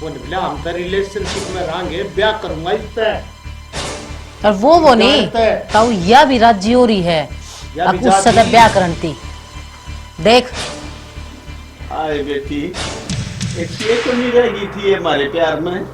बोले हम तो रिलेशनशिप में रहेंगे, ब्याह करूंगा इससे। और वो नहीं तो यह भी राज्य हो रही है अब उस सदा ब्याह करती देख। आए बेटी, एक तो नहीं रहेगी थी हमारे प्यार में।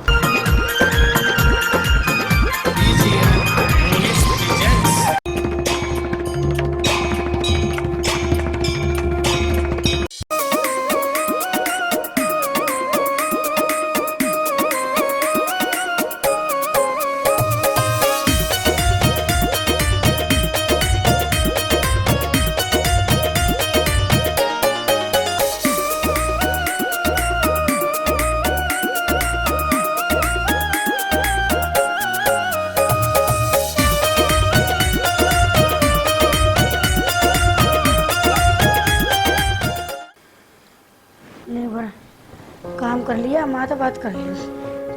काम कर लिया, माँ तो बात कर ली,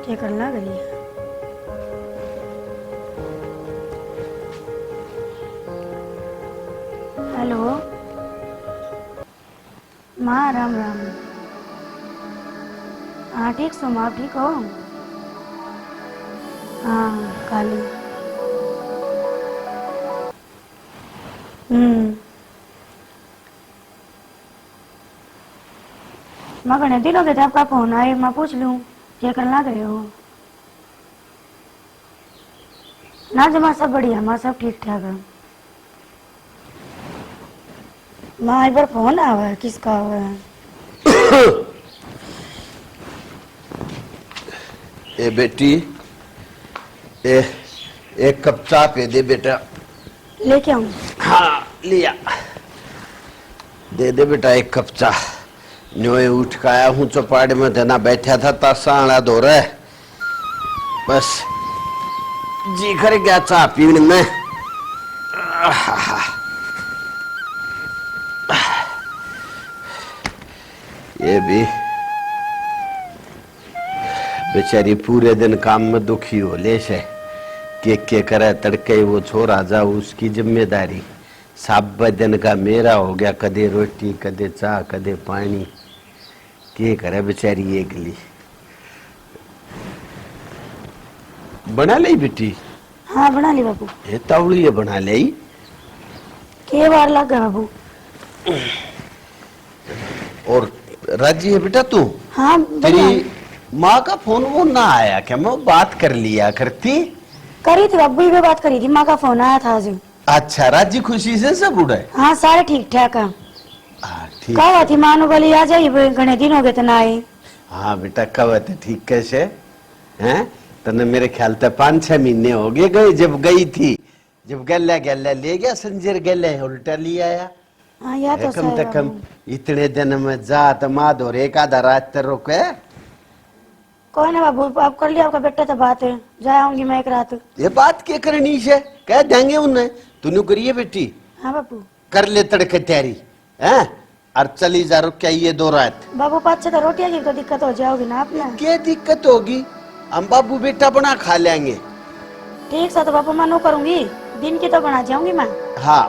क्या करना करिए। हेलो माँ, राम राम। हाँ ठीक सो माँ, ठीक हो? हाँ काली। माँ घने दिन हो गए थे आपका फोन आए, मैं पूछ लूँ क्या करना गए हो? ना जमा सब बढ़िया माँ, सब ठीक ठाक है। माँ एक बार फोन आवा है, किसका आवा है? ए बेटी, एक कप चाय पे दे बेटा। लेके आऊँ? हाँ लिया, दे दे बेटा एक कप चाय। न्योए उठ के आया हूँ चौपाड़ में, जना बैठा था तासाड़ा धो रहा, बस जी कर गया चाय पीने में। ये भी बेचारी पूरे दिन काम में दुखी हो ले से के करे तड़के वो छोरा जा, उसकी जिम्मेदारी सब दिन का मेरा हो गया, कदे रोटी कदे चाय कदे पानी, के करे बेचारी एक ली। बना ली बेटी? हाँ बना ली बाबू। ये तावड़ी है बना ली? के बार लग गया बाबू। और राजी है बेटा तू? हाँ तेरी माँ का फोन वो ना आया क्या? मैं बात कर लिया करती। करी थी बाबू, भी बात करी थी, माँ का फोन आया था आज। अच्छा राजी खुशी से सब उड़े? हाँ सारे ठीक ठाक है। ठीक कहा थी मानो बोली आ जाइए, घने दिन हो गए तो ना आए। हाँ बेटा कब थे ठीक कैसे हैं? तने मेरे ख्याल से 5-6 महीने हो गए गई, जब गई थी, जब गल्ला गल्ला ले गया संजर गले उल्टा लिया आया। हाँ या तो कम से कम इतने दिन में जात माद और एक आधा रात तक रुके। कोई ना बाबू, आप कर लिया, आपका बेटा तो बात है, जा आऊंगी मैं एक रात। ये बात क्या करनी से, कह देंगे उन्हें, तूने करिए बेटी। हाँ बाबू कर ले तड़के तैयारी हैं, और चली जा रुक क्या ये 2 रात। बाबू 5-6 तो रोटियां की तो दिक्कत हो जाओगी ना आपने। क्या दिक्कत होगी, हम बाबू बेटा बना खा लेंगे। ठीक सा तो बाबू मैं नो करूंगी, दिन की तो बना जाऊंगी मैं। हाँ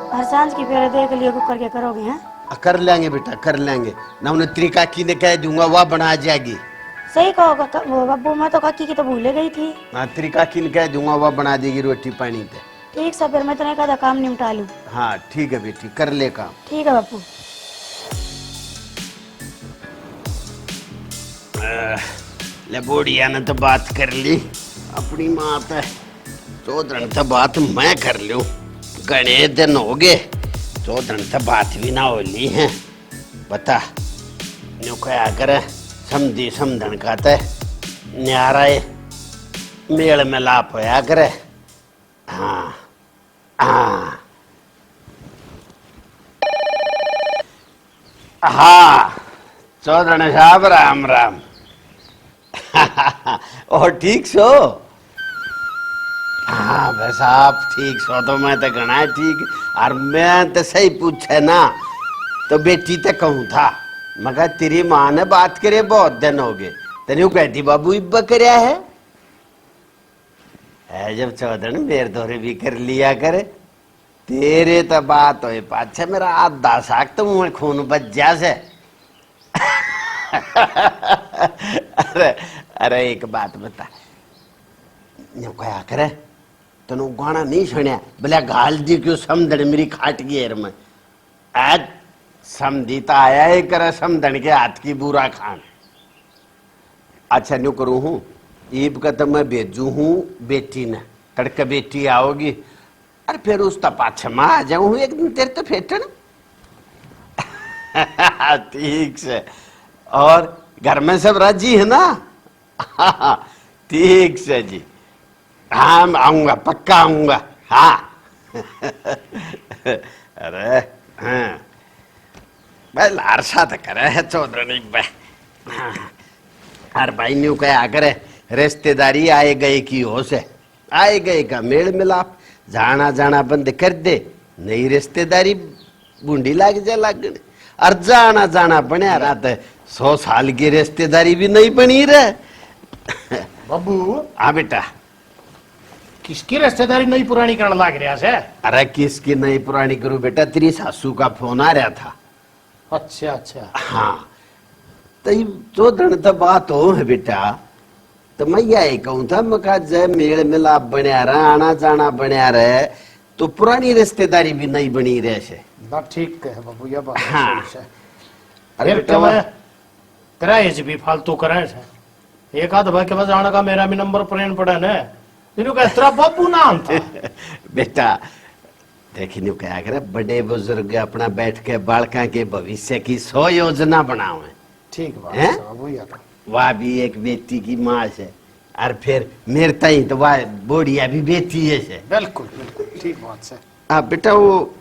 और सांझ की फिर देख लियो कुकर के करोगे हैं? कर लेंगे बेटा कर लेंगे ना, उन्हें त्रिका की ने कह दूंगा वह बना जाएगी। सही कहो वो बाबू, मैं तो काकी की तो भूल गई थी। हाँ त्रिका की ने कह दूंगा वह बना देगी रोटी पानी पे। ठीक सा फिर मैं तो नहीं कहा काम निपटा लूं। हाँ ठीक है बेटी कर ले काम। ठीक है बापू। ले बोड़िया ने तो बात कर ली अपनी माँ से, चौधरी तो बात मैं कर लूं, घने दिन हो गए चौधरी तो बात भी ना हो ली है। बता न्यू क्या करे, समझी समझन का ते न्यारा मेल में लाप होया करे। हाँ हाँ हाँ चौधरी साहब राम राम। और ठीक सो? हाँ बस आप ठीक सो तो मैं तो घना ठीक, और मैं तो सही पूछे ना तो बेटी तो कहूँ था, मगर तेरी माँ ने बात करे बहुत दिन हो गए, तेने कहती बाबू इब्बा करया है जब चौधरी मेरे दौरे भी कर लिया करे, तेरे तो बात हो पाछे मेरा आधा साग तो मुँह खून बच जा से। अरे अरे एक बात बता, न्यू क्या करे तनु गाना नहीं सुनिया बोले घाल दी क्यों समझण मेरी खाट गियर में आज समझीता आया ही करे समझण के हाथ की बुरा खान। अच्छा न्यू करूं हूं ईब का तो मैं भेजू हूं बेटी ने, तड़के बेटी आओगी और फिर उस तपाछ में आ जाऊं एक दिन तेरे तो फेटन। ठीक से, और घर में सब राजी है ना? ठीक से जी, हाँ आऊंगा पक्का आऊंगा। हाँ अरे हाँ भाई लारसा तो करे है चौधरी भाई। अरे भाई न्यू क्या करे रिश्तेदारी आए गए की हो से, आए गए का मेल मिलाप, जाना जाना बंद कर दे, नई रिश्तेदारी बूंदी लाग जा लगने, और जाना जाना बना रहा तो 100 साल की रिश्तेदारी भी नहीं बनी रहे। बाबू हाँ बेटा, किसकी रिश्तेदारी नई पुरानी करने लाग रहा है? अरे किसकी नई पुरानी करूं बेटा, तेरी सासू का फोन आ रहा था। अच्छा अच्छा, हाँ तो दिन तो बात हो है बेटा, तो मैं यही कहूं था, मैं कहा जय मेल मिलाप बनया रहा, आना जाना बनया रहे, तो पुरानी रिश्तेदारी भी नहीं बनी रहे से। बात ठीक है बाबू, ये बात हाँ। सही है। अरे फिर बेटा क्या मैं तेरा एज भी फालतू कराए थे, एक आध भाई के पास जाने का मेरा भी नंबर प्लेन पड़ा है, इन्हों का तेरा बाबू नाम था। बेटा देखिए क्या करे, बड़े बुजुर्ग अपना बैठ के बालका के भविष्य की 100 योजना बनावे। ठीक बात हैं? है बाबू, ये तो वह भी एक बेटी की माँ से, और फिर मेरे तई तो वह बोढ़िया भी बेटी है से। बिल्कुल बिल्कुल ठीक बात से। हाँ बेटा, वो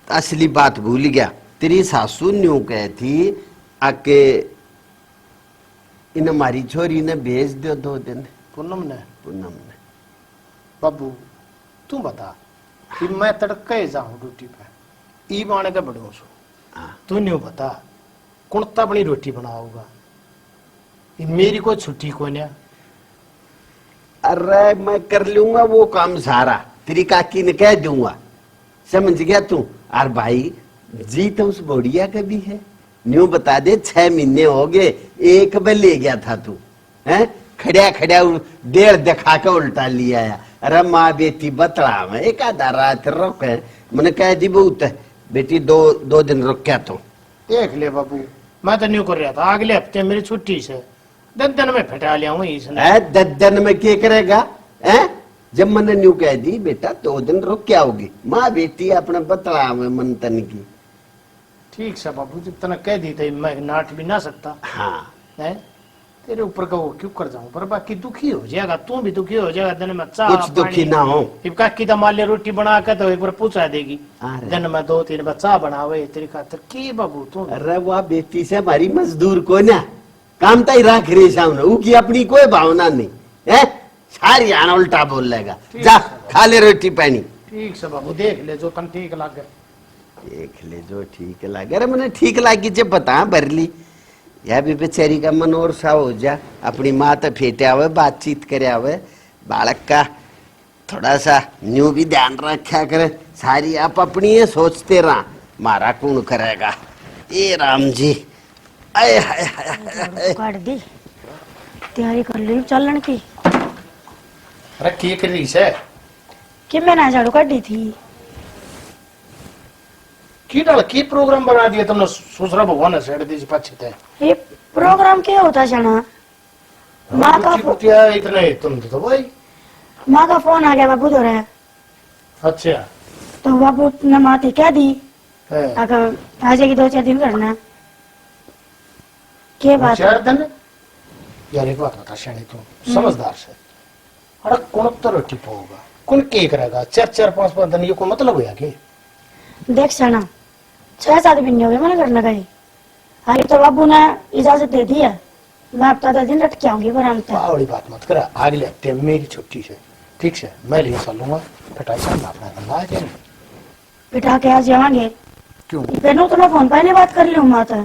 असली बात भूल गया, तेरी सासू न्यू कह थी आके इन हमारी छोरी ने भेज दो 2 दिन। पूनम ने? पूनम ने। बाबू तू बता कि मैं तड़के जाऊं ड्यूटी पे, ई बाणे का बड़ो सो, हाँ तू न्यू बता कुणता अपनी रोटी बनाऊंगा, मेरी कोई छुट्टी को नहीं। अरे मैं कर लूंगा वो काम सारा, तेरी काकी ने कह दूंगा, समझ गया तू? और भाई जी तो उस बोढ़िया का भी है, न्यू बता दे 6 महीने हो गए, एक बार ले गया था तू, हैं? खड़िया खड़िया 1.5 दिखा के उल्टा लिया आया। अरे माँ बेटी बतला में एक आधा रात रुक है, मैंने कह दी बहुत है बेटी, 2 दिन रुक क्या तू। देख ले बाबू, मैं तो न्यू कर रहा था, अगले हफ्ते मेरी छुट्टी से 10 दिन में फटा लिया हूँ इसने। 10 दिन में क्या करेगा? हैं? जब मैंने न्यू कह दी बेटा 2 दिन रुक क्या होगी, माँ बेटी अपने बतला में मन तन की। ठीक से बाबू, जितना कह दी थी मैं नाट भी ना सकता हाँ है, तेरे ऊपर का वो क्यों कर जाऊं, पर बाकी दुखी हो जाएगा, तू भी दुखी हो जाएगा। दिन में चाह कुछ दुखी ना हो। काकी तो मान ले रोटी बना के तो एक बार पूछा देगी, अरे। दिन में 2-3 बार चाह बनावे तेरी खातिर की बाबू तू। अरे वाह बेटी से हमारी मजदूर को ना काम तो ही रख रही सामने, उसकी अपनी कोई भावना नहीं है, सारी आना उल्टा बोल लेगा। जा खा ले रोटी पानी। ठीक से बाबू, देख ले जो तन ठीक लगे, देख ले जो ठीक लगे। अरे मैंने ठीक लगी जब बता भर ली, या भी बेचारी का मन और सा हो जा, अपनी माँ तो फेटे आवे, बातचीत करे आवे, बालक का थोड़ा सा न्यू भी ध्यान रखा करे, सारी आप अपनी ये सोचते रहा, मारा कौन करेगा। ए राम जी, आए हाय हाय हाय। काट दी, तैयारी कर ली चलन की। अरे की कर रही है कि मैंने झाड़ू काट दी थी। की डाल की प्रोग्राम बना दिया तुमने, ससुरा भगवान ने सेड़ दी पछित है। ये प्रोग्राम क्या होता है जाना? माँ का इतना ही तुम तो भाई, माँ का फोन आ गया बाबू तो रहे, अच्छा तो बाबू ने माँ क्या दी, है। अगर आ जाएगी 2-4 दिन करना। क्या बात है? 4 दिन यार, एक बात बता शानी, तू समझदार से, अरे कौन तो रोटी पाओगा, कौन के करेगा 4-5 दिन, ये को मतलब है कि देख सना 6-7 महीने हो गए मैंने करने गई, अरे तो बाबू ने इजाजत दे दी है, मैं हफ्ता 10 दिन रट के आऊंगी आराम से। बड़ी बात मत करा, अगले हफ्ते मेरी छुट्टी से, ठीक से मैं ले चलूंगा, फटाई से अपना धंधा आ जाएगा। बिठा के आ जाएंगे, क्यों पहनू तो मैं फोन पर नहीं बात कर लूँ माँ तो,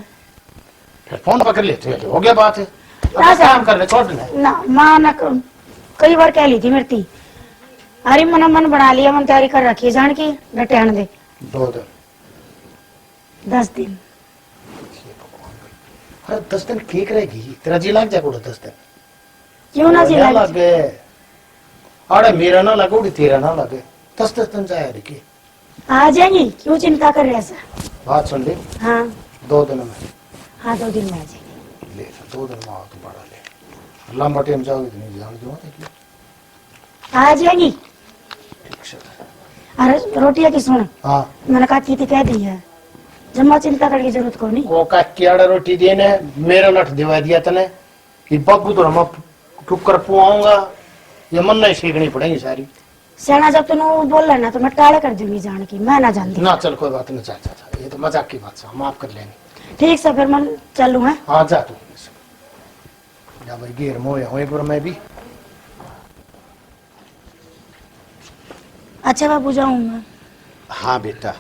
फिर फोन पकड़ लेते हो गया बात है, ना सर। काम कर ले, छोड़ देना। ना माँ ना कई बार कह ली थी मेरी थी, अरे मन बना लिया, मन तैयारी कर रखी है जान की, डटे आने दे 2 दिन 10 दिन। अरे 10 दिन ठीक रहेगी, तेरा जी लग जाएगा 10 दिन। क्यों ना जी लगे? अरे मेरा ना लगे, तेरा ना लगे, 10 दिन जाए के आ जाएंगी, क्यों चिंता कर रहे हैं सर? बात सुन ले। हाँ 2 दिन में। हाँ 2 दिन में आ जाएंगे। ले 2 दिन में आओ तो बड़ा ले, लंबा टाइम जाओगे तो नहीं जान दूंगा। आ जाएंगी। ठीक से। अरे रोटियां की सुन, हाँ मैंने कहा थी कह दी है, जमा चिंता करने की जरूरत को नहीं। वो का केड़ा रोटी देने मेरा नट दिवा दिया तने कि बाबू तो हम टुकर पुआऊंगा, ये मन नहीं सीखनी पड़ेगी सारी। सेना जब तू बोल रहा ना तो मैं टाले कर दूंगी जान की, मैं ना जानती। ना चल कोई बात नहीं, जा ये तो मजाक की बात है, हम माफ कर लेंगे। ठीक से फिर मैं चलूँ है। हाँ जा तू जा भाई, घेर मोए हो पर मैं भी। अच्छा बाबू जाऊँ मैं? हाँ बेटा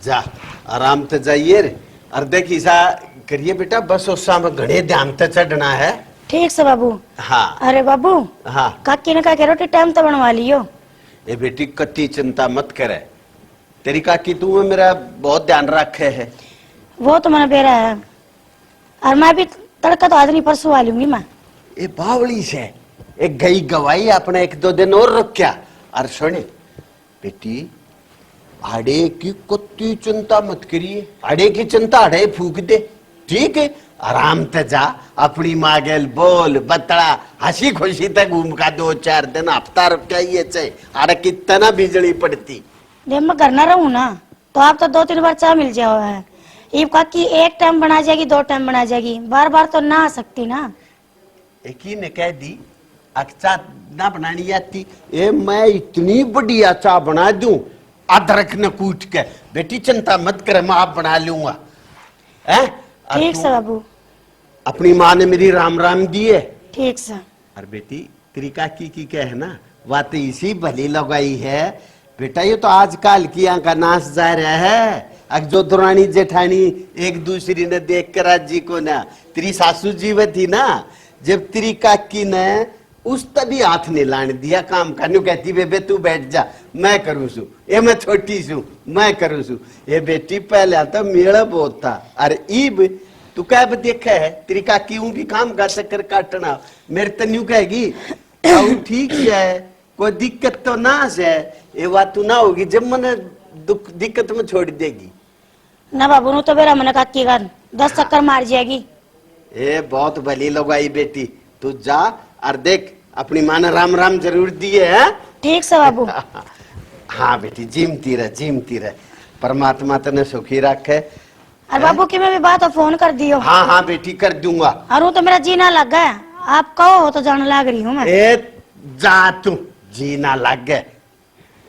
जा, आराम से जाइए रे। और देख ऐसा करिए बेटा, बस उस समय घने ध्यान से चढ़ना है। ठीक से बाबू। हाँ अरे बाबू, हाँ काकी ने कहा कि रोटी टाइम तो बनवा लियो। ए बेटी कत्ती चिंता मत करे, तेरी काकी तू मेरा बहुत ध्यान रखे है। वो तो मैंने बेरा है, और मैं भी तड़का तो आज नहीं परसों आ लूंगी मैं। ए बावली से एक गई गवाई अपने 1-2 दिन और रख क्या। और सुने बेटी, आड़े की कत्ती चिंता मत करिए, आड़े की चिंता आड़े फूक दे, ठीक है। आराम से जा, अपनी माँ गेल बोल बतड़ा हंसी खुशी तक घूम का 2-4 दिन हफ्ता रुपया ये चाहिए। अरे कितना बिजली पड़ती। जब मैं घर ना रहूँ ना तो आप तो 2-3 बार चाय मिल जाओ है। ये काकी 1 टाइम बना जाएगी, 2 टाइम बना जाएगी, बार बार तो ना आ सकती ना। एक ही ने कह दी अच्छा ना बनानी आती, ए मैं इतनी बढ़िया चाय बना दूं अदरक न कूट के। बेटी चिंता मत करे, मैं आप बना लूंगा। ठीक से बाबू। अपनी माँ ने मेरी राम राम दी है। ठीक से। और बेटी तेरी काकी की क्या है ना, बात इसी भली लगाई है बेटा। ये तो आजकल की का नाश जा रहा है। अब जो दुरानी जेठानी एक दूसरी ने देख कर राजी को ना, तेरी सासू जीव थी ना, जब तेरी काकी ने उस तभी हाथ नहीं लाने दिया काम करने, कहती बेबे तू बैठ जा मैं करूँ सू, ये मैं छोटी सू मैं करूँ सू। ये बेटी पहले तो मेरा बहुत था। अरे ईब तू कह देखा है तेरी काकी ऊँ भी काम का चक्कर काटना, मेरे तन्यू कहेगी ठीक है कोई दिक्कत तो ना है, ये बात तू ना होगी जब मैंने दुख दिक्कत में छोड़ देगी ना बाबू। नु तो मेरा मन काकी का 10 चक्कर मार जाएगी। ए बहुत भली लगाई बेटी, तू जा और देख अपनी माँ ने राम राम जरूर दिए है। ठीक से बाबू। हाँ बेटी जीमती रह, परमात्मा तने सुखी रखे। और बाबू की मैं भी बात फोन कर दियो। हाँ हाँ बेटी कर दूंगा। और वो तो मेरा जीना लग गया, आप कहो हो तो जाने लग रही हूँ मैं। ए जा तू जीना लग गए,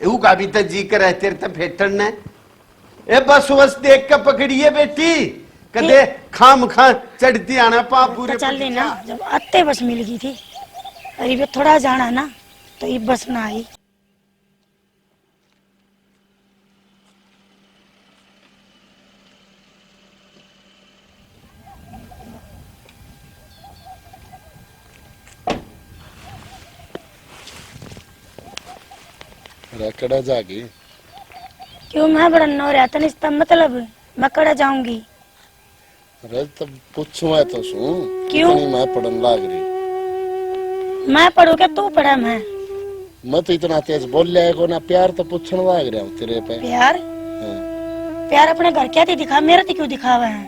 यू का भी तो जी कर है तेरे तो फेटन ने। ए बस देख के पकड़िए बेटी, कदे खाम खा चढ़ती आना पा पूरे। तो चल देना, जब अत्ते बस मिल गई थी, अरे भी थोड़ा जाना ना तो ये बस ना आई। कड़ा जागी क्यों मैं बड़ा नो रहा था, इसका मतलब मैं कड़ा जाऊंगी। अरे तब पूछू मैं तो सू क्यों? मैं पढ़न लाग रही। मैं पढ़ू के तू पढ़ा? मैं तो इतना तेज बोल लिया को ना, प्यार तो पूछने लाग रहा हूँ तेरे पे। प्यार? हाँ। प्यार अपने घर क्या थी दिखा, मेरा तो क्यों दिखावा है?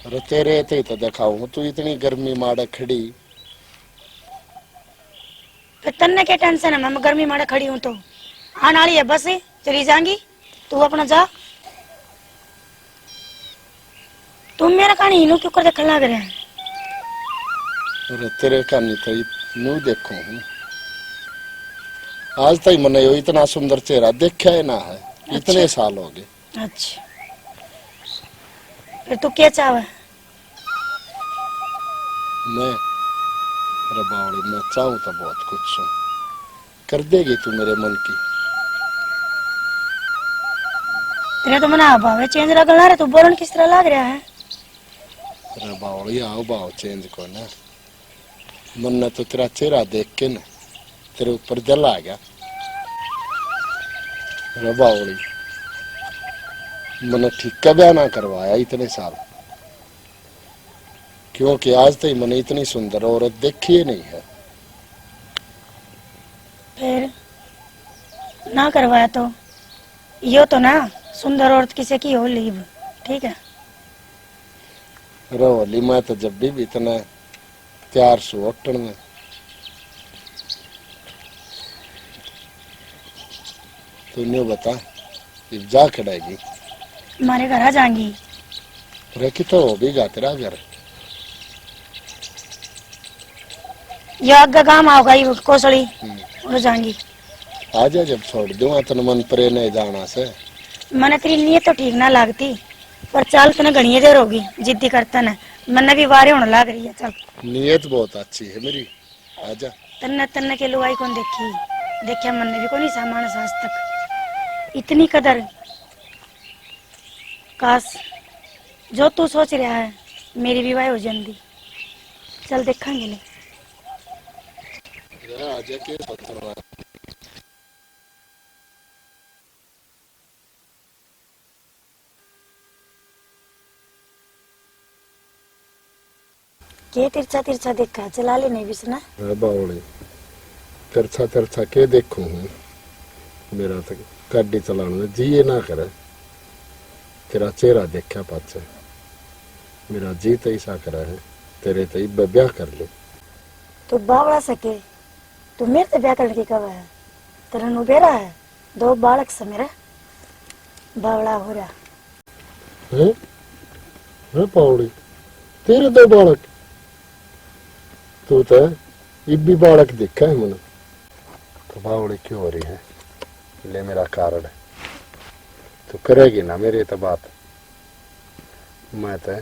अरे तेरे थे तो दिखाऊं, तू इतनी गर्मी माड़े खड़ी। फिर तन्ने क्या टेंशन है, मैं गर्मी माड़े खड़ी हूँ तो आने वाली है बस, चली जाएंगी तू अपना जा। तुम मेरा कहानी इनू क्यों कर देखने लग रहे हैं? अरे तेरे कहानी तो नू देखो हूँ, आज तक मैंने यो इतना सुंदर चेहरा देखा ही ना है। इतने अच्छा। साल हो गए। अच्छा फिर तू क्या चाहे? मैं अरे बावड़ी मैं चाहूँ तो बहुत कुछ हूँ, कर देगी तू मेरे मन की। तेरे तो मना भाव चेंज लग रहा है, तू बोलन किस तरह लग रहा है? अरे बावड़ी आओ भाव चेंज को ना, मन ने तो तेरा चेहरा देख के ना तेरे ऊपर जल आ गया। अरे बावड़ी मैंने ठीक का ब्याह ना करवाया इतने साल, क्योंकि आज तक मैंने इतनी सुंदर औरत देखी ही नहीं है। फिर ना करवाया तो यो तो ना सुंदर औरत किसी की हो लीव, ठीक है। रोली मैं तो जब भी इतना तैयार सु उठन में। तूने बता अब जा खड़ेगी हमारे घर आ जाएंगी। रखी तो हो भी गा तेरा घर। यो आगे काम आओगा ये कोसड़ी हो जाएंगी। आजा जब छोड़ दूंगा तो मन परे नहीं जाना से। मैंने तेरी नीयत तो ठीक ना लगती, पर चाल तने घनी देर होगी जिद्दी करता ना, मैंने भी वारे होने लग रही है। चल नीयत बहुत अच्छी है मेरी, आजा। तन्ने तन्ने के लुगाई कौन देखी, देखा मैंने भी कोई सामान आज तक इतनी कदर। काश जो तू सोच रहा है मेरी विवाह हो जाती। चल देखेंगे ले। आजा के पत्थर के तिरछा तिरछा देखा, चला ले नहीं बिसना। बावली तिरछा तिरछा के देखूं हूँ, मेरा तो गाड़ी चलाने में जी ये ना करे। तेरा चेहरा देखा पाछे मेरा जी तो ऐसा करा है, तेरे तो इब ब्याह कर ले। तू बावड़ा सके, तू मेरे से ब्याह करने की कब है? तेरा नुबेरा है, 2 बालक से मेरा बावड़ा हो रहा है। बावली तेरे 2 बालक, तू तो इब भी बालक देखा है मैंने। तो बावली क्यों हो रही है? ले मेरा कारण है, तू करेगी ना मेरी तो बात। मैं तो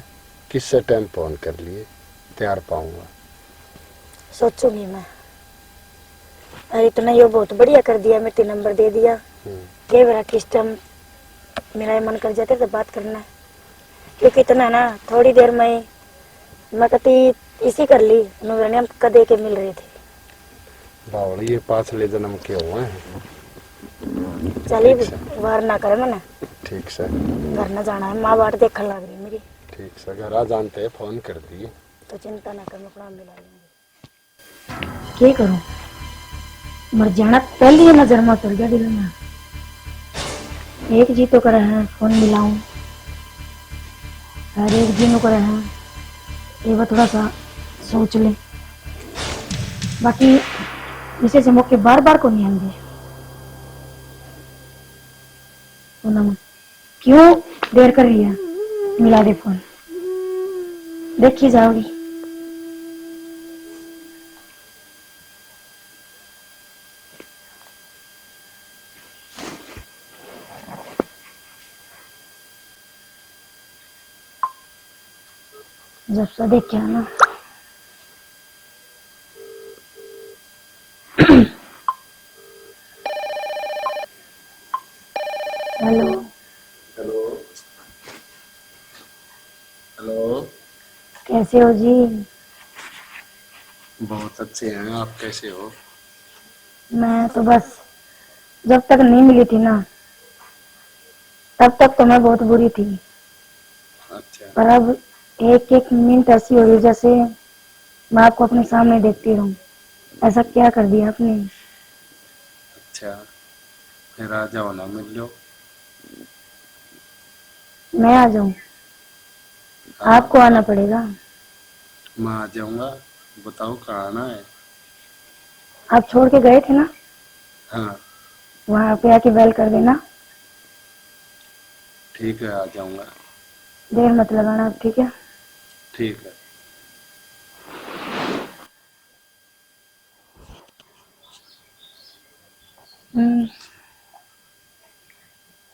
किससे टाइम फोन कर लिए तैयार पाऊंगा। सोचूंगी मैं। अरे इतना यो बहुत बढ़िया कर दिया, मेरे नंबर दे दिया। के मेरा किस टाइम मेरा मन कर जाते तो बात करना है, क्योंकि इतना ना थोड़ी देर में मैं कती इसी कर ली। हम कदे के मिल रहे थे। बावली ये पाछले जन्म के हुए हैं। चलिए वार ना करे मना। ठीक से घर न जाना है, माँ बाट देखने लग रही मेरी। ठीक से घर आ जानते हैं, फोन कर दिए तो चिंता ना कर, मैं अपना मिला लूंगी। क्या करूं, मर जाना पहली नजर में पड़ गया दिल में। एक जी तो करे हैं फोन मिलाऊं, हर एक जी नु करे हैं ये बात थोड़ा सा सोच ले। बाकी इसे से मौके बार बार को नहीं आएंगे। पूनम क्यों देर कर रही है, मिला दे फोन, देखी जाओगी। जब से देखा ना हेलो हेलो हेलो, कैसे हो जी? बहुत अच्छे हैं, आप कैसे हो? मैं तो बस जब तक नहीं मिली थी ना तब तक तो मैं बहुत बुरी थी। अच्छा पर अब एक एक मिनट ऐसी हो रही जैसे मैं आपको अपने सामने देखती रहूं। ऐसा क्या कर दिया आपने? अच्छा, फिर आ जाओ ना, मिल लो। मैं आ जाऊं? आपको आना पड़ेगा। मैं आ जाऊंगा, बताओ कहाँ आना है? आप छोड़ के गए थे ना, हाँ वहां पे आके बेल कर देना। ठीक है, आ जाऊंगा। देर मत लगाना आप, ठीक है? ठीक है।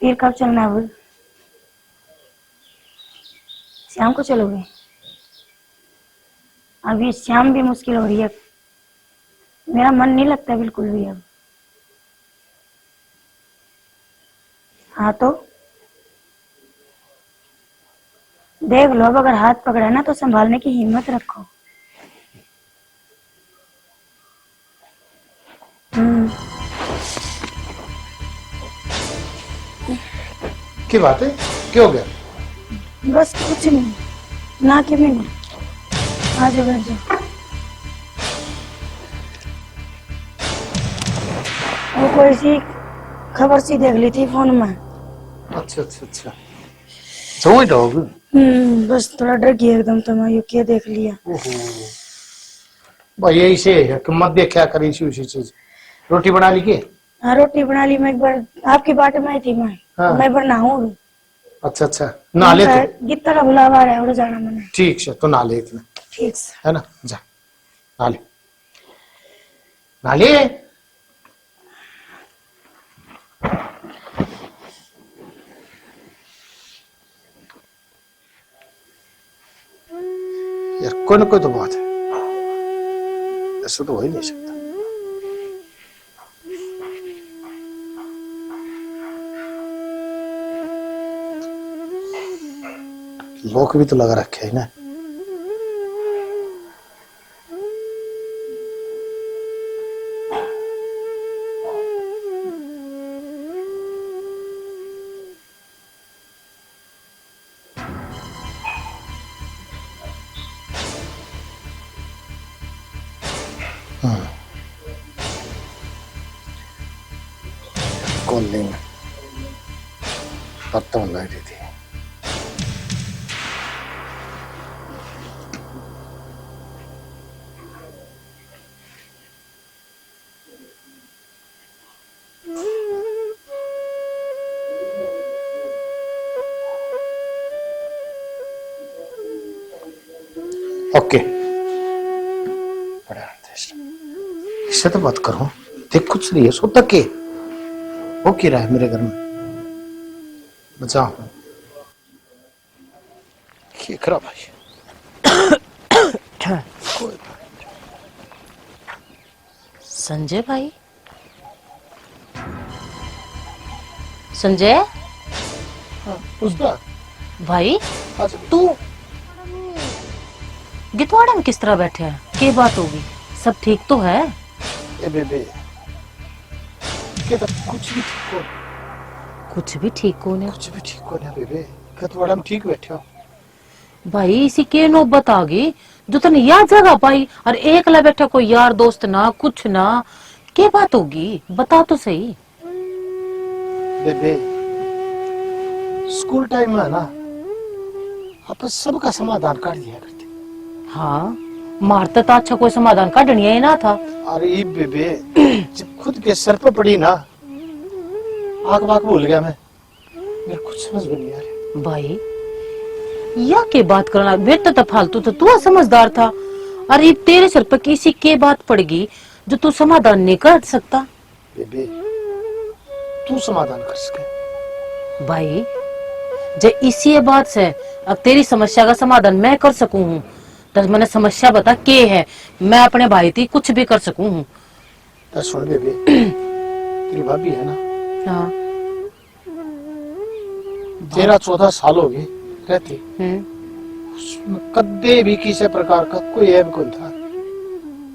फिर कब चलना है? बोल, शाम को चलोगे? अभी शाम भी मुश्किल हो रही है, मेरा मन नहीं लगता बिल्कुल भी अब। हाँ तो देख लो, अब अगर हाथ पकड़ा ना तो संभालने की हिम्मत रखो। की बात है, क्या हो गया? बस कुछ नहीं, ना के में हाँ जी बहन जी। वो कोई सी खबर सी देख ली थी फोन में। अच्छा अच्छा अच्छा, समझ रहोगे? बस थोड़ा डर गया एकदम, तो मैं ये क्या देख लिया। ओहो भाई, यही से है कि मत देखा कर इसी उसी चीज। रोटी बना ली के? हाँ रोटी बना ली मैं, एक बार आपकी बात में आई थी मैं। हाँ। मैं बना हूँ। अच्छा अच्छा, नहा ले तो। गीता का बुलावा आ रहा है, उड़ जाना मैंने। ठीक है, तो नहा ले इतना, ठीक से। है ना? जा नहा ले, नहा ले। यार कोई ना कोई तो बात है, ऐसा तो हो ही नहीं सकता। लोग भी तो लगा रखे है ना। कॉलिंग पत्ता लग रही थी। ओके, इससे तो बात करो। देख कुछ नहीं है, सो तक के हो क्या रहा है मेरे घर में? बचाओ खेखरा भाई। संजय भाई, संजय उसका भाई, अच्छा, तू गितवाड़ा में किस तरह बैठे है? क्या बात होगी? सब ठीक तो है? ए बेबे, तो कुछ भी ठीक हो, कुछ भी ठीक हो नहीं कुछ भी ठीक हो ना बेबे। कतवाड़ा में ठीक बैठे हो भाई। इसी के नौबत आ गई जो तने याद जगह पाई और एकला बैठा, कोई यार दोस्त ना कुछ ना। क्या बात होगी बता तो सही। बेबे। स्कूल टाइम में ना आप सबका समाधान कर दिया करते। हाँ, मारता तो अच्छा कोई समाधान काटनिया ही ना था। अरे बेबे, जब खुद के सर पर पड़ी ना, आग बाग भूल गया मैं। मेरे कुछ समझ में नहीं आ रहा भाई। या के बात करना बेटा तो फालतू था, तू समझदार था। अरे तेरे सिर पर किसी के बात पड़गी जो तू समाधान नहीं कर सकता। बेबे, तू समाधान कर सके भाई, जे इसी बात से अब तेरी समस्या का समाधान मैं कर सकूं हूँ, तो मैंने समस्या बता के है, मैं अपने भाई थी कुछ भी कर सकूं हूँ। तो सुन बेबे, तेरी भाभी है ना, हाँ। 13-14 साल हो गए रहती, उसमें कदे भी किसी प्रकार का कोई ऐब कौन था।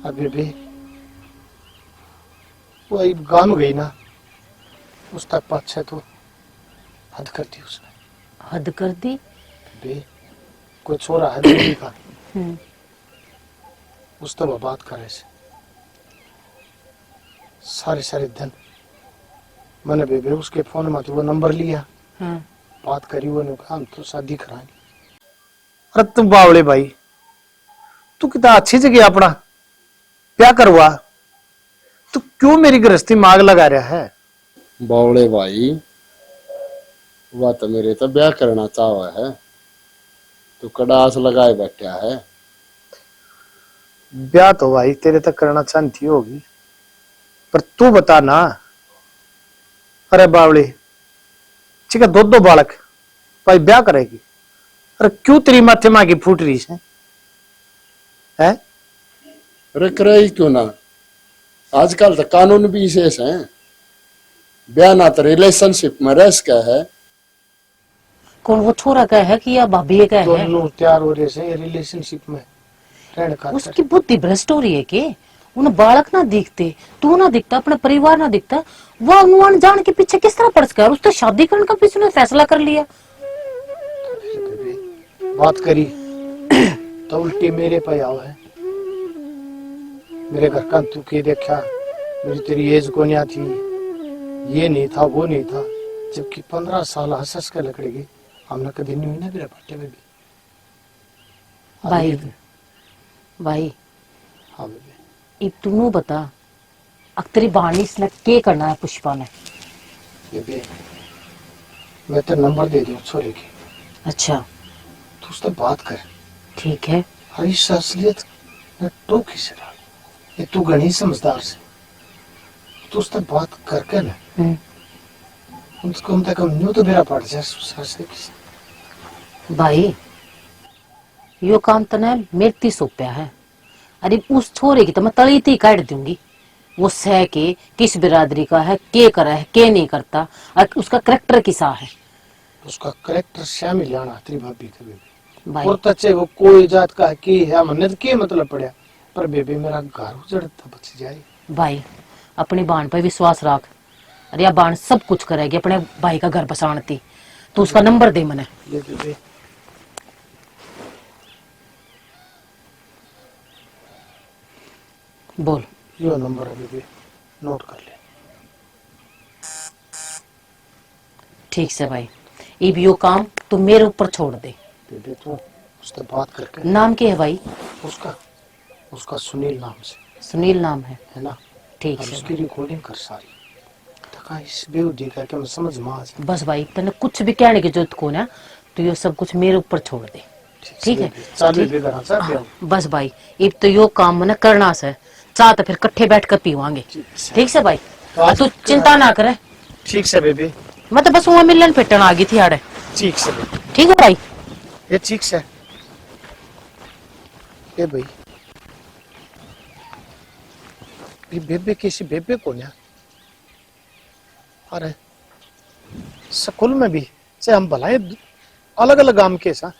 अब बेबे वो एक गाम गई ना, उस तक पाछे तो हद कर दी उसने। हद कर दी? बेबे, कोई छोरा है दिल्ली का, उस तो बात करे से सारे सारे दिन मैंने बेबे उसके फोन में तो वो नंबर लिया, बात करी, वो ने कहा हम तो शादी कराएंगे। अरे तुम बावले भाई, तू कितना अच्छी जगह अपना क्या करवा, तू क्यों मेरी गृहस्थी मांग लगा रहा है? बावड़े भाई, वह तो मेरे तो ब्याह करना चाहवा है, तू कड़ास लगाए बैठा है। ब्याह तो भाई तेरे तक करना चाहती होगी, पर तू बता ना। अरे बावले, ठीक है, दो बालक भाई ब्याह करेगी, अरे क्यों तेरी माथे माँ की फूट रही है? अरे करे क्यों ना, आजकल तो कानून भी विशेष है, ब्याह ना तो रिलेशनशिप में रह सका है। कौन वो छोरा का है कि या भाभी का है? दोनों तैयार हो रहे से रिलेशनशिप में रहने का। उसकी बुद्धि भ्रष्ट हो रही है के? उन बालक ना दिखते, तू ना दिखता, अपना परिवार ना दिखता, वो अनुमान जान के पीछे किस तरह पड़ सका? उससे शादी करने का पीछे ने फैसला कर लिया। बात करी तो उल्टी मेरे पे आओ है। मेरे घर का तू के देखा, मेरी तेरी एज को नहीं थी, ये नहीं था वो नहीं था, जबकि 15 साल हंस के लकड़ेगी हमने कभी नहीं हुई ना मेरे पट्टे में भी। भाई भाई हाँ बेबी। अब तू बता, अब तेरी बाणी इसने के करना है पुष्पा ने? बेबी मैं तो नंबर दे दूं छोरे की, अच्छा तू उससे बात कर। ठीक है। हरी असलियत ने तो किसे डाल, ये तू घनी समझदार से, तू उससे बात करके ना उसको कम से कम न्यू तो मेरा पड़ जाए ससुर से किसी। भाई यो काम तने मेरती सौंपया है। अरे उस छोरे की तो मैं तली थी काट दूंगी। वो सह के किस बिरादरी का है, के करा है के नहीं करता, और उसका करेक्टर किसा है। उसका करेक्टर शामिल आना तेरी भाभी का बेबी। भाई और तचे वो कोई जात का है की है मन के मतलब पड़ा, पर बेबी मेरा घर उजड़ता बच जाए। भाई अपनी बाण पे विश्वास रख। अरे या बाण सब कुछ करेगी अपने भाई का घर बसाणती। तू उसका नंबर दे मने। ये बेबी बोल। यो नंबर है बेबी, नोट कर ले। ठीक से भाई, अब यो काम तू मेरे ऊपर छोड़ दे। बेबी तू उससे बात करके। नाम क्या है भाई? उसका उसका सुनील नाम से सुनील नाम है ना। ठीक और से उसकी रिकॉर्डिंग कर सारी तका इस बेउदी करके मैं समझ में आ जाए। बस भाई तेने कुछ भी कहने की जरूरत को ना, तो ये सब कुछ मेरे ऊपर छोड़ दे। ठीक है चालू ठीक? भी करा सर हाँ, बस भाई अब तो यो काम मैंने करना से, चाह तो फिर कट्ठे बैठ कर पीवांगे। ठीक से भाई, तू चिंता ना करे। ठीक से बेबी। मैं तो बस वहां मिलन फिटन आ गई थी आड़े। ठीक से बेबी। ठीक है भाई। ये ठीक से ए भाई, ये बेबे कैसी बेबे को ना। अरे स्कूल में भी से हम भलाए अलग अलग गांव के सा,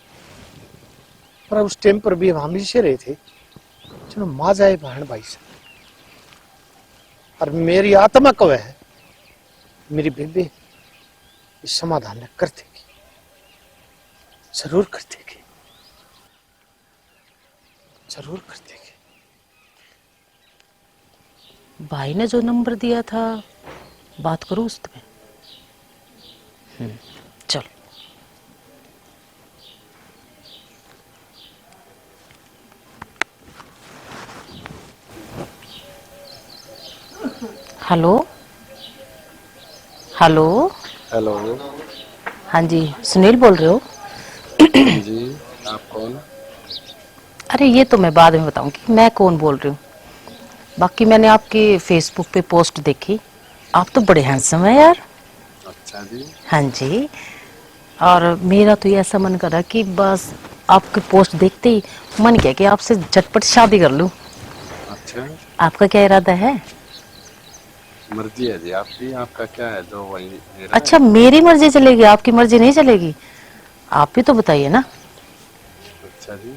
पर उस टाइम पर भी हम से रहे थे। चलो माँ जाए बहन भाई से, और मेरी आत्मा को है मेरी बेबे इस समाधान ने कर देगी, जरूर कर देगी, जरूर कर देगी। भाई ने जो नंबर दिया था बात करो उसमें। चल। Hello hello. हेलो। हाँ जी सुनील बोल रहे हो? जी आप कौन? अरे ये तो मैं बाद में बताऊंगी मैं कौन बोल रही हूँ। बाकी मैंने आपकी फेसबुक पे पोस्ट देखी, आप तो बड़े हैंडसम है यार। अच्छा जी। हाँ जी, और मेरा तो ये ऐसा मन कर रहा कि बस आपकी पोस्ट देखते ही मन किया कि आपसे झटपट शादी कर लूं। अच्छा आपका क्या इरादा है? मर्जी है जी आपकी, आपका क्या है जो वही मेरा अच्छा मेरी मर्जी चलेगी, आपकी मर्जी नहीं चलेगी? आप भी तो बताइए ना। है। अच्छा जी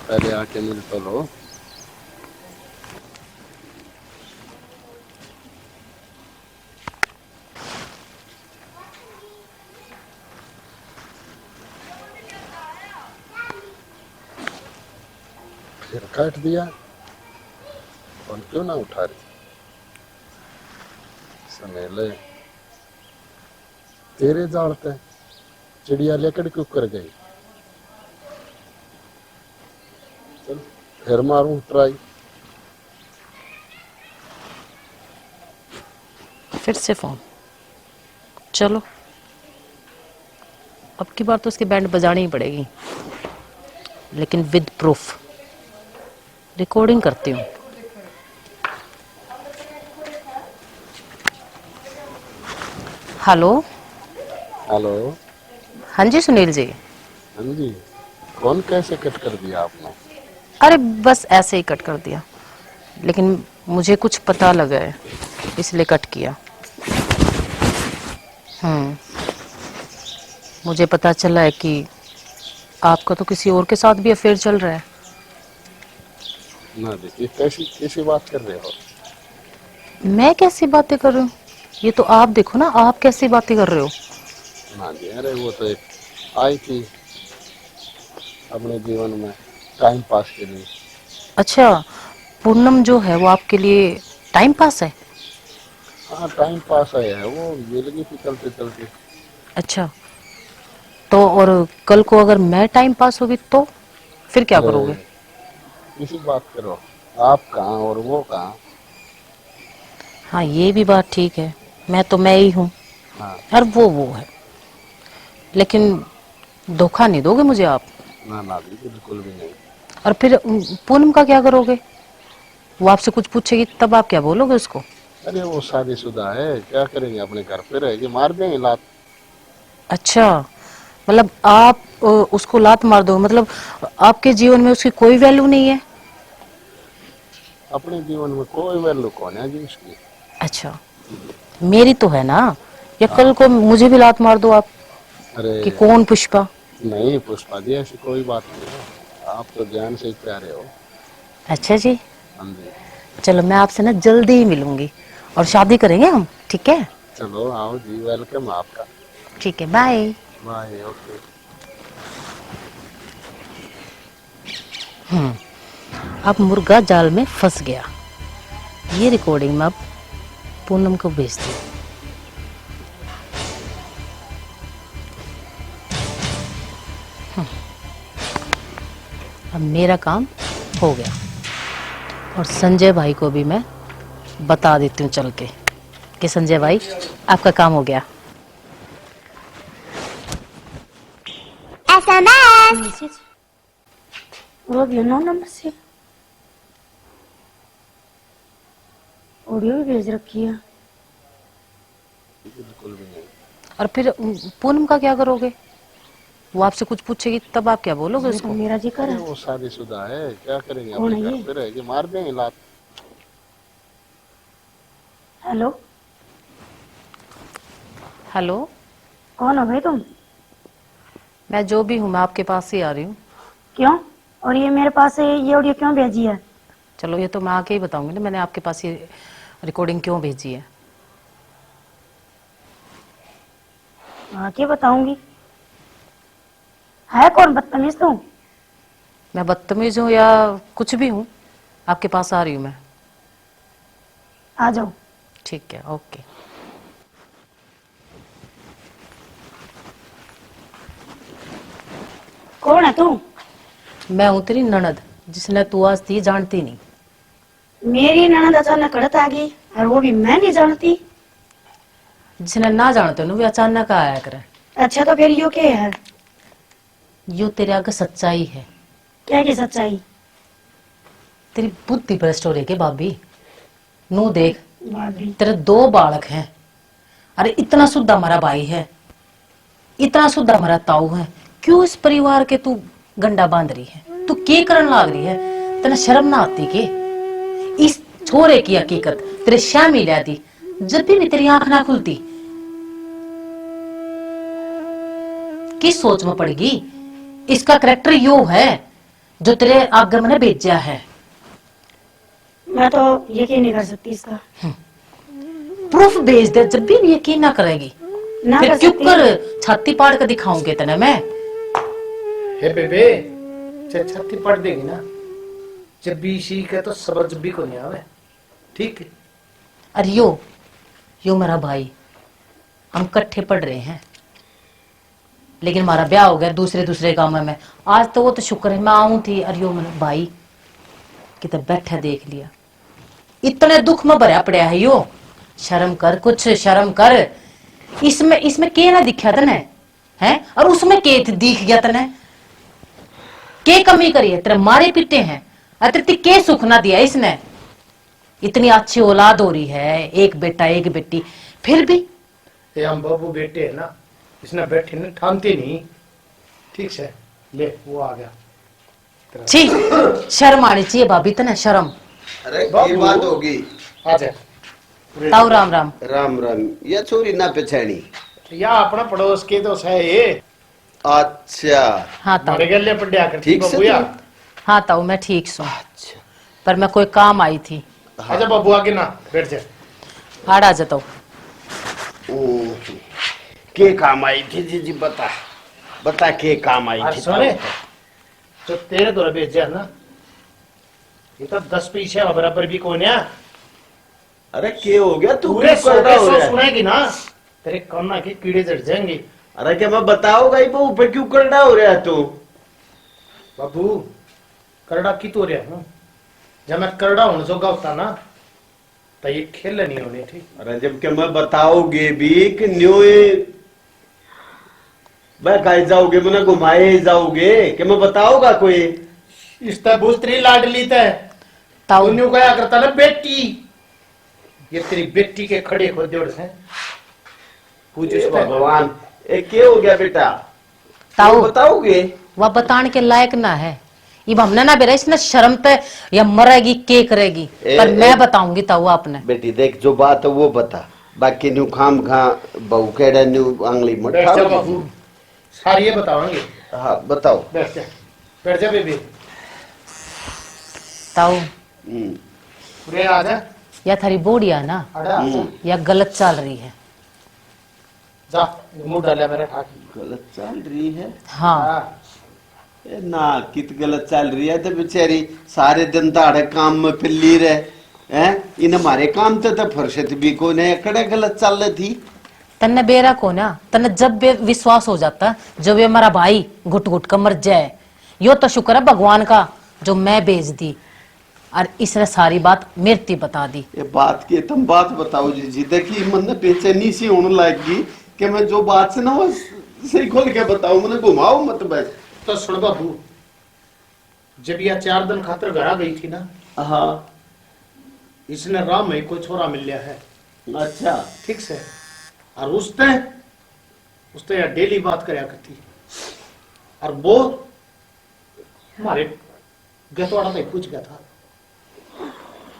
पहले आके मिल तो लो। फिर काट दिया, फोन क्यों ना उठा रही? समेले तेरे जाड़ते चिड़िया लेकर क्यों कर गई? चल फिर मारूं ट्राई। फिर से फोन। चलो अब की बार तो उसकी बैंड बजानी ही पड़ेगी, लेकिन विद प्रूफ। रिकॉर्डिंग करती हूँ। हेलो। हेलो। हाँ जी सुनील जी। हाँ जी कौन कैसे कट कर दिया आपने? अरे बस ऐसे ही कट कर दिया, लेकिन मुझे कुछ पता लगा है इसलिए कट किया। मुझे पता चला है कि आपका तो किसी और के साथ भी अफेयर चल रहा है। ना देखिए कैसी कैसी बात कर रहे हो? मैं कैसी बातें कर रही हूँ? ये तो आप देखो ना, आप कैसी बातें कर रहे हो? ना जी अरे वो तो एक आई थी अपने जीवन में टाइम पास के लिए। अच्छा, पूनम जो है वो आपके लिए टाइम पास है? हाँ टाइम पास आया है, वो मिल गई थी चलते चलते। अच्छा, तो और कल को अगर मैं टाइम पास होगी तो फिर क्या अरे करोगे? किसी बात करो, आप कहाँ और वो कहाँ। हाँ ये भी बात ठीक है, मैं तो मैं ही हूँ हाँ और वो है, लेकिन धोखा नहीं दोगे मुझे आप? ना ना भी बिल्कुल भी नहीं। और फिर पूनम का क्या करोगे? वो आपसे कुछ पूछेगी तब आप क्या बोलोगे उसको? अरे वो शादीशुदा है, क्या करेंगे, अपने घर पे रहेगी, मार देंगे लात। अच्छा, मतलब आप उसको लात मार दो, मतलब आपके जीवन में उसकी कोई वैल्यू नहीं है? अपने जीवन में कोई वैल्यू कौन है जी उसकी। अच्छा, मेरी तो है ना। या कल हाँ को मुझे भी लात मार दो आप अरे कि कौन पुष्पा। नहीं पुष्पा जी, ऐसी कोई बात नहीं है, आप तो जान से ही प्यारे हो। अच्छा जी, हाँ जी। चलो मैं आपसे ना जल्दी ही मिलूंगी और शादी करेंगे हम, ठीक है? चलो आओ जी, वेलकम आपका। ठीक है, बाय। Bye okay. अब मुर्गा जाल में फंस गया। ये रिकॉर्डिंग मैं अब पूनम को भेजती हूँ। अब मेरा काम हो गया और संजय भाई को भी मैं बता देती हूँ चल के कि संजय भाई आपका काम हो गया। मैसेज और अभी नो नंबर से ऑडियो भी भेज रखी है। बिल्कुल भी नहीं। और फिर पूनम का क्या करोगे? वो आपसे कुछ पूछेगी तब आप क्या बोलोगे ये तो उसको? मेरा जिक्र अरे है। वो शादीशुदा है, क्या करेंगे, कौन अपने है घर ये? पे रहेगी, मार देंगे लात। हेलो, हेलो, कौन हो भाई तुम? मैं जो भी हूँ मैं आपके पास ही आ रही हूँ। क्यों? और ये मेरे पास ये ऑडियो क्यों भेजी है? चलो ये तो मैं आके ही बताऊंगी ना मैंने आपके पास ये रिकॉर्डिंग क्यों भेजी है। आके बताऊंगी। है कौन बदतमीज तू? मैं बदतमीज हूँ या कुछ भी हूँ, आपके पास आ रही हूँ मैं। आ जाओ। ठीक है, ओके। कौन है तू? मैं हूँ तेरी ननद, जिसने तू आज थी जानती नहीं। मेरी ननद अचानक कड़त आ गई और वो भी मैं नहीं जानती। जिसने ना जानते हो ना वो अचानक आया करे। अच्छा तो फिर यो क्या है? यो तेरे आगे सच्चाई है। क्या की सच्चाई? तेरी बुद्धि भ्रष्ट हो रही है भाभी। नू देख, भाभी तेरे 2 बालक हैं। अरे इतना शुद्ध हमारा भाई है, इतना शुद्ध हमारा ताऊ है, क्यों इस परिवार के तू गंडा बांध रही है? तू के करन लाग रही है? तेने शर्म ना आती के? इस छोरे की हकीकत तेरे शामी ला दी, जब भी तेरी आंख ना खुलती। किस सोच में पड़ेगी? इसका करैक्टर यो है जो तेरे आगे मैंने भेजा है। मैं तो यकीन नहीं कर सकती इसका। प्रूफ भेज दे, जब भी यकीन ना करेगी ना फिर कर क्यों सकती। कर छाती पाड़ कर दिखाऊंगे तेने मैं। हे बेबे, छत्ती पड़ देगी ना, जब भी सीख है तो सबर जब भी को नहीं आवे, ठीक है? अरे यो मेरा भाई, हम इकट्ठे पढ़ रहे हैं, लेकिन हमारा ब्याह हो गया दूसरे गांव में। आज तो वो तो शुक्र है मैं आऊं थी। अरे यो मेरा भाई कितने बैठा देख लिया, इतने दुख में भरा पड़ा है यो। शर्म कर, कुछ शर्म कर। इसमें के ना दिखा तने है, और उसमें के दिख गया तने? के कमी करी है? तेरे मारे पीटे हैं, अतिथि के सुख ना दिया इसने? इतनी अच्छी औलाद हो रही है, एक बेटा एक बेटी, फिर भी ये हम बाबू बेटे है ना, इसने बैठे ना ठानते नहीं, ठीक से। ले वो आ गया। छी, शर्म आनी चाहिए भाभी, तने शर्म। अरे बाबू। की बात होगी? आ जा। ताऊ राम राम। राम राम। ये छोरी ना पहचानी? या अपना पड़ोस के तो है ये। अच्छा। हाँ ताऊ। मारे गले पड़िया करती ठीक से बाबू या। हाँ ताऊ मैं ठीक सू, अच्छा। पर मैं कोई काम आई थी। आजा बाबू आगे ना बैठ जा। आड़ा जाता हूँ। के काम आई थी जी? जी बता बता, के काम आई थी? सुने, जो तेरे द्वारा भेजा ना ये तो 10 पीछे बराबर भी कौन है। अरे क्या हो गया तू पूरे क्यों कर रहा हो 100 रहा है? सुनेगी ना तेरे काना के कीड़े जड़ जाएंगे। अरे क्या मैं बताऊंगा ही बहू पे क्यों कर रहा हो रहा है तू? बाबू करड़ा की तो रहा हूँ जब मैं करड़ा होने जोगा होता ना तो ये खेल नहीं होनी थी। अरे जब क्या मैं बताओगे भी कि न्यू मैं खाए जाओगे मैंने घुमाए जाओगे क्या मैं बताऊंगा कोई? इस तरह भूतरी लाडली तय ताऊ न्यू कया करता ना बेटी ये तेरी बेटी के खड़े हो जोड़ से पूछ हे इसको। भगवान ये क्या हो गया बेटा? ताऊ बताओगे? वह बताने के लायक ना है। ये हमने ना बेरा इसने शर्म पे या मरेगी के करेगी पर मैं बताऊंगी ताऊ आपने। बेटी देख जो बात है वो बता बाकी न्यू खाम खा बहू केड़ा न्यू आंगली मत बैठ जा खाओ। बाबू सारी ये बताओगे। हाँ बताओ। बैठ जा बेबी ताऊ पूरे आ जा या थारी बोड़िया ना अड़ा या गलत चल रही है। जा मुंह डाले मेरे ठाकी। गलत चल रही है? हाँ ए ना कित गलत चल रही है तो बेचारी सारे दिन दाड़े काम में पिल्ली रहे हैं इन हमारे काम तो फुर्सत भी को नहीं कड़े गलत चल रही थी। तन्ने बेरा को ना तन्ने जब बे विश्वास हो जाता जब ये हमारा भाई घुट घुट कर मर जाए यो तो शुक्र है भगवान का जो मैं भेज दी और इसने सारी बात मेरती बता दी। ये बात की तुम बात बताओ जी देखिए मन बेचैनी सी होने लगी कि मैं जो बात से ना वो सही खोल के बताऊं मैंने घुमाओ मत बस। तो सुन बाबू जब यह 4 दिन खातर घर आ गई थी ना हाँ इसने राम में कोई छोरा मिल लिया है। अच्छा ठीक से और उसने यार डेली बात करया करती और वो हमारे गतवाड़ा में पूछ गया था।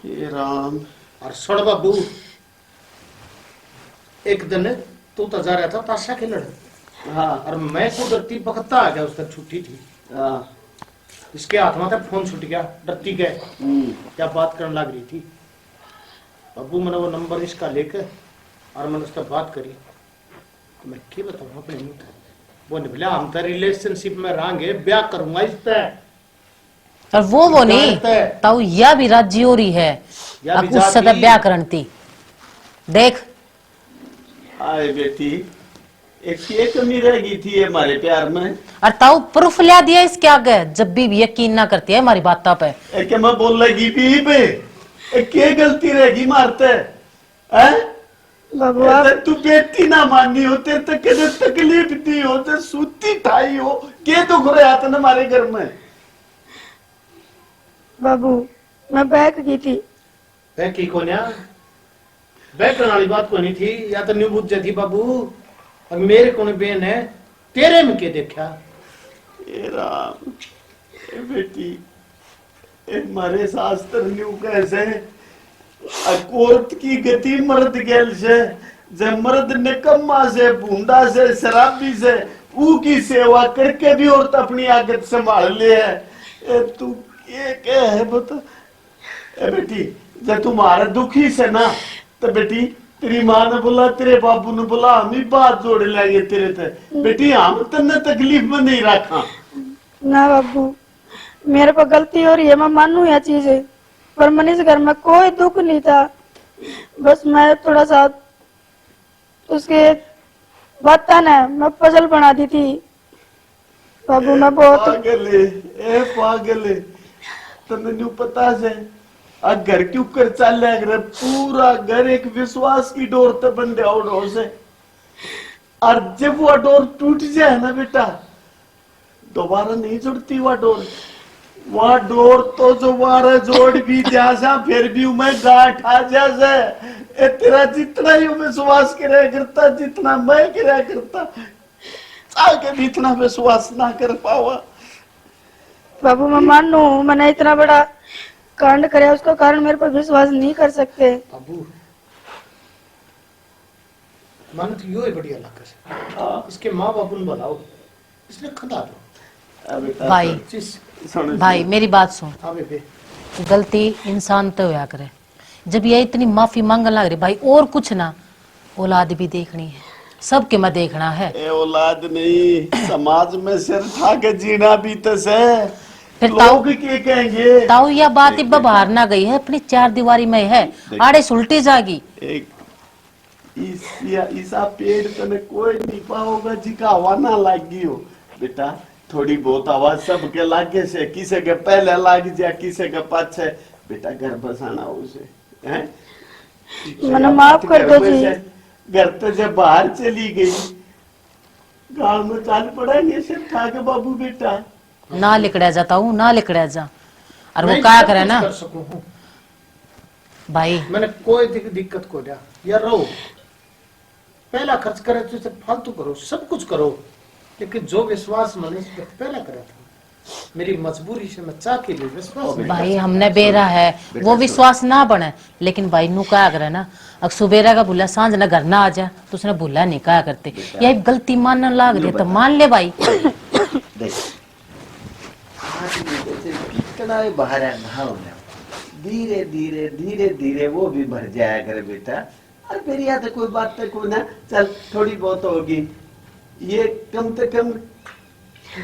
ये राम और सुन बाबू एक दिन तू तो जा रहा था ताशा खेलने हाँ और मैं कुदरती बखता आ गया उस दिन छुट्टी थी हाँ इसके हाथ में था फोन छूट गया डरती गए क्या बात करने लग रही थी। बाबू मैंने वो नंबर इसका लेकर और मैंने उसका बात करी तो मैं क्या बताऊँ अपने मुंह से वो ने बोला हम तो रिलेशनशिप में रहेंगे ब्याह करूंगा इस पे और वो नहीं ताऊ यह भी राजी हो रही है या भी उससे जाती। ब्याह करती देख आए बेटी एक ये कमी रह गई थी हमारे प्यार में। और ताऊ प्रूफ लिया दिया इसके आगे जब भी यकीन ना करती है हमारी बातों पे। एक मैं बोल लगी भी बे एक क्या गलती रहेगी मारते हैं बाबू ऐसे तू बेटी ना माननी हो तेरे तक कदे तकलीफ दी हो ते सूती ठाई हो के तो घुरे आते ना हमारे घर में। बाबू मैं बैक की थी वह की कोन्या वह करने वाली बात को नहीं थी या तो न्यू बुझ थी बाबू और मेरे को बेन है तेरे में के देखा। ए राम ए बेटी ए मारे शास्त्र न्यू कैसे कोर्ट की गति मर्द गेल से जब मर्द निकम्मा से भूंडा से शराबी से ऊ की सेवा करके भी औरत अपनी आदत संभाल ले है। ए तू ये क्या है बता ए बेटी जब तुम्हारा दुखी से ना तो बेटी तेरी माँ ने बोला तेरे बाबू ने बोला हम ही बात जोड़े लाएंगे तेरे ते बेटी हम तन्ने तकलीफ में नहीं रखा। ना बाबू मेरे पर गलती हो रही है मैं मानू यह चीज है पर मन इस घर में कोई दुख नहीं था बस मैं थोड़ा सा उसके बात था ना मैं पजल बना दी थी बाबू मैं बहुत पागल है ए पागल है तन्ने न्यू पता से घर के ऊपर चल रहा पूरा घर एक विश्वास की डोर तो बन रहा डोर से और जब वो डोर टूट जाए ना बेटा दोबारा नहीं जुड़ती वह डोर तो जो वारा जोड़ भी जा फिर भी मैं गांठ आ जा ए तेरा जितना ही विश्वास करा करता जितना मैं करा करता आगे भी इतना विश्वास ना कर पावा। बाबू मैं मानू मैंने इतना बड़ा कांड करे उसका कारण मेरे पर विश्वास नहीं कर सकते। बाबू मन तो यो ही बढ़िया लग से इसके माँ बापू ने बुलाओ इसने खदा दो भाई भाई मेरी बात सुन हाँ बेबे गलती इंसान तो होया करे जब ये इतनी माफी मांगने लग रही भाई और कुछ ना औलाद भी देखनी है सबके मैं देखना है। ए औलाद नहीं समाज में सिर ठा के जीना भी तो से फिर ताऊ लोग क्या कहेंगे? ताऊ यह बात इब बाहर ना गई है, अपनी 4 दीवारी में है, आड़े सुलटी जागी। एक इसा पेड़ तने कोई नहीं पाओगा जिका हवा ना लागी हो बेटा। थोड़ी बहुत हवा सबके लागे से, किसे के पहले लाग जा, किसे के पाछे। बेटा घर बसाना उसे हैं? मना माफ कर दो जी। घर तो जब बाहर चली गई, गांव में चाल पड़ेंगे से ठाक बाबू बेटा। ना लिकड़ा जाता हूँ, ना लिकड़ा जा। और वो मैं क्या सब करे कुछ ना कर सकूं हूं। भाई, मैंने कोई दिक्कत को दिया यार, रहो पहला खर्च करे तो इसे फालतू करो, सब कुछ करो, लेकिन जो विश्वास मैंने इस पे पहला करा था, मेरी मजबूरी से मैं चाह के लिए विश्वास नहीं भाई कर हमने बेरा है, वो विश्वास ना बने, लेकिन भाई नु क्या करे ना, अगर सुबेरा का भूला सांझ ना घर ना आ जा तो उसने भूला नहीं क्या करते। यह गलती मानने लाग रही है तो मान ले भाई। देख आदमी जैसे कितना ही बाहर है भाव में, धीरे धीरे धीरे धीरे वो भी भर जाया करे बेटा। और फिर याद है कोई बात तो कोई ना, चल थोड़ी बहुत होगी, ये कम से कम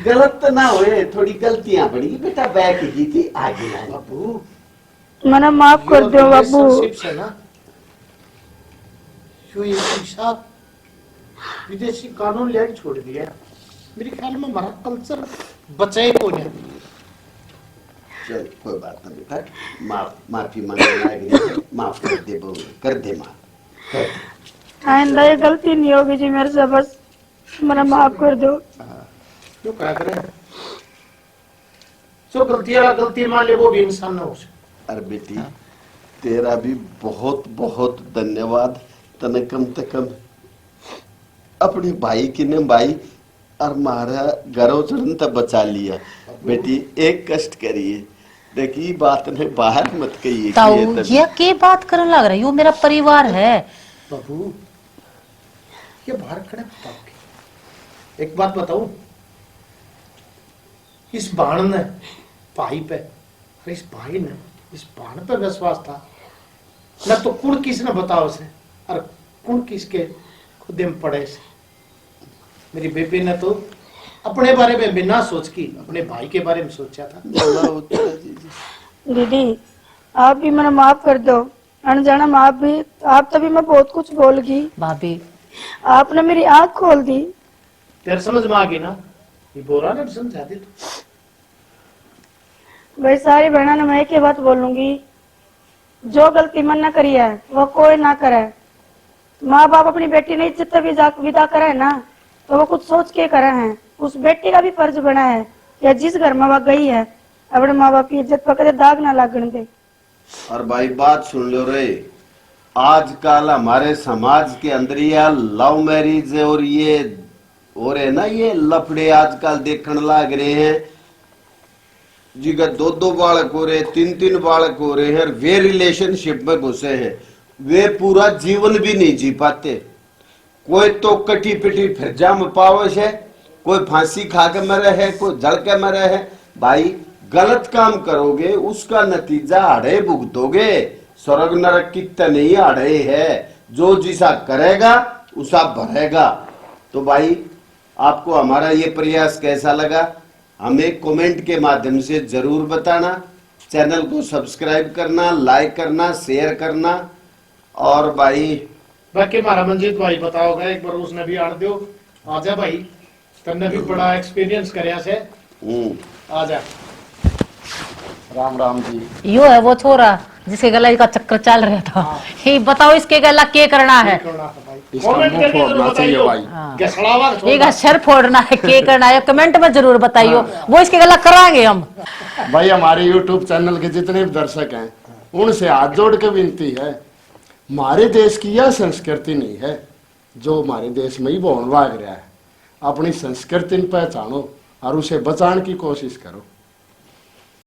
गलत तो ना हुए, थोड़ी गलतियां पड़ी बेटा, बैक की थी आगे ना बाबू। मना माफ कर दो बाबू। रिलेशनशिप से ना जो ये हिसाब विदेशी कानून ले छोड़ दिया, मेरे ख्याल में हमारा कल्चर बचाए को नहीं। चल कोई बात नहीं बेटा, माफी मांगना, माफ कर दे बहू, कर दे माफ। आइंदा ये गलती नहीं होगी जी मेरे से, बस मना माफ कर दो। क्यों क्या करें, जो गलती मान ले वो भी इंसान ना हो सकता। अरे बेटी तेरा भी बहुत बहुत धन्यवाद, तने कम से कम अपने भाई की ने भाई और मारा घरों चढ़न तक बचा लिया। बेटी एक कष्ट करिए, देखिए बात ने बाहर मत कहिए। ताऊ ये के बात करने लग रहा है, यो मेरा परिवार है। बाबू ये बाहर खड़े बताओ, एक बात बताऊं, इस बाण ने भाई पे, इस भाई ने इस बाण पे विश्वास था न, तो कुण किसने बताओ से, और कुण किसके खुद में पड़े से। मेरी बेबी ने तो अपने बारे में बिना सोच की अपने भाई के बारे में सोचा था। दीदी आप भी मना माफ कर दो, अनजाना आप भी, आप तभी मैं बहुत कुछ बोल गई, भाभी आपने मेरी आंख खोल दी। तेरे समझ में आ गई ना, ये बोरा ने समझा दी। भाई सारी बहना ने मैं एक ही बात बोलूंगी, जो गलती मन न करी है वो कोई ना करे। माँ बाप अपनी बेटी ने इज्जत विदा करे ना, तो वो कुछ सोच के करे हैं। उस बेटी का भी फर्ज बना है या जिस घर में वो गई है अपने माँ बाप की इज्जत पर कदे दाग ना लगने दे। और भाई बात सुन लो रे, आजकल हमारे समाज के अंदर ये लव मैरिज और ये हो रहे ना, ये लफड़े आजकल देखने लग रहे हैं, जिगर 2-2 बालक हो रहे, 3-3 बालक हो रहे हैं, और वे रिलेशनशिप में घुसे हैं, वे पूरा जीवन भी नहीं जी पाते। कोई तो कटी पिटी फिर जाम पावश है, कोई फांसी खा के मरे है, कोई जल के मरे है। भाई गलत काम करोगे उसका नतीजा आड़े भुगतोगे, स्वर्ग नरक की नहीं आड़े है, जो जिसा करेगा उसा भरेगा। तो भाई आपको हमारा ये प्रयास कैसा लगा हमें कमेंट के माध्यम से जरूर बताना, चैनल को सब्सक्राइब करना, लाइक करना, शेयर करना। और भाई बाकी हमारा मंजीत भाई बताओगे एक बार, उसने भी आड़ दो, आजा भाई, तुमने भी बड़ा एक्सपीरियंस करया से, आजा। राम राम जी। यो है वो छोरा जिसके गला का चक्कर चल रहा था। ये बताओ इसके गला क्या करना है? कमेंट करके जरूर बताइयो, एक सर फोड़ना है, क्या करना है कमेंट में जरूर बताइयो, वो इसके गला कराएंगे हम। भाई हमारे YouTube चैनल के जितने भी दर्शक हैं उनसे हाथ जोड़ के विनती है, हमारे देश की यह संस्कृति नहीं है जो हमारे देश में ही बोल भाग रहा है। अपनी संस्कृति पहचानो और उसे बचाने की कोशिश करो।